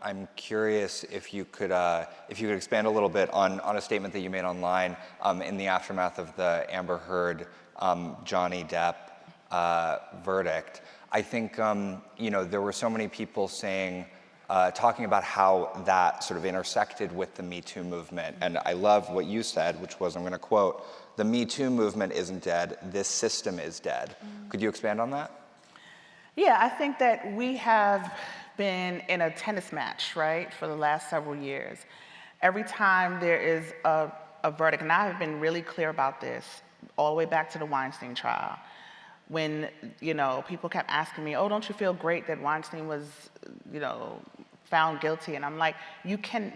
I'm curious if you could expand a little bit on a statement that you made online in the aftermath of the Amber Heard Johnny Depp verdict. I think there were so many people saying, talking about how that sort of intersected with the Me Too movement. And I love what you said, which was, I'm going to quote, "The Me Too movement isn't dead, this system is dead." Could you expand on that? Yeah, I think that we have been in a tennis match, right, for the last several years. Every time there is a verdict, and I have been really clear about this all the way back to the Weinstein trial, when, people kept asking me, oh, don't you feel great that Weinstein was, found guilty? And I'm like,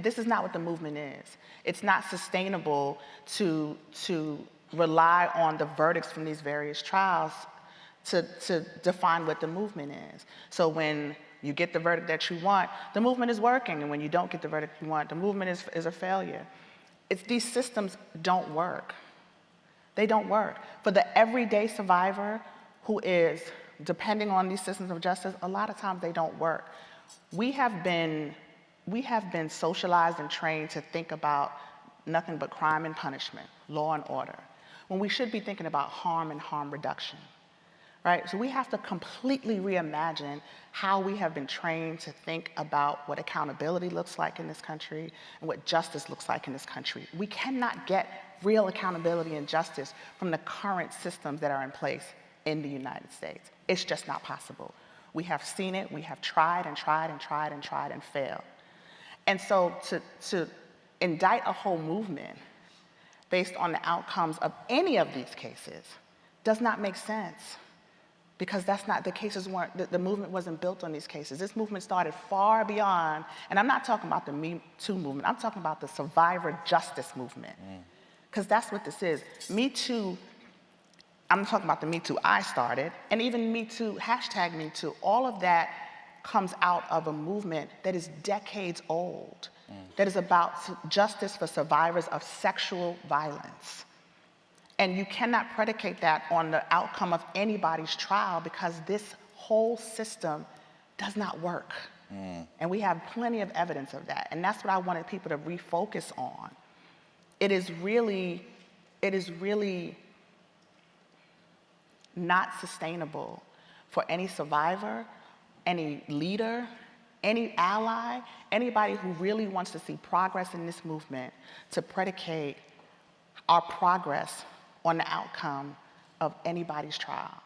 this is not what the movement is. It's not sustainable to rely on the verdicts from these various trials to define what the movement is. So when you get the verdict that you want, the movement is working, and when you don't get the verdict you want, the movement is a failure. These systems don't work. They don't work. For the everyday survivor who is depending on these systems of justice, a lot of times they don't work. We have been socialized and trained to think about nothing but crime and punishment, law and order, when we should be thinking about harm and harm reduction. Right? So we have to completely reimagine how we have been trained to think about what accountability looks like in this country and what justice looks like in this country. We cannot get real accountability and justice from the current systems that are in place in the United States. It's just not possible. We have seen it, we have tried and tried and tried and tried and failed. And so to indict a whole movement based on the outcomes of any of these cases does not make sense. Because that's not, the movement wasn't built on these cases. This movement started far beyond, and I'm not talking about the Me Too movement, I'm talking about the survivor justice movement. Because that's what this is. Me Too, I'm talking about the Me Too I started, and even Me Too, hashtag Me Too, all of that comes out of a movement that is decades old, that is about justice for survivors of sexual violence. And you cannot predicate that on the outcome of anybody's trial because this whole system does not work. And we have plenty of evidence of that. And that's what I wanted people to refocus on. It is really not sustainable for any survivor, any leader, any ally, anybody who really wants to see progress in this movement to predicate our progress on the outcome of anybody's trial.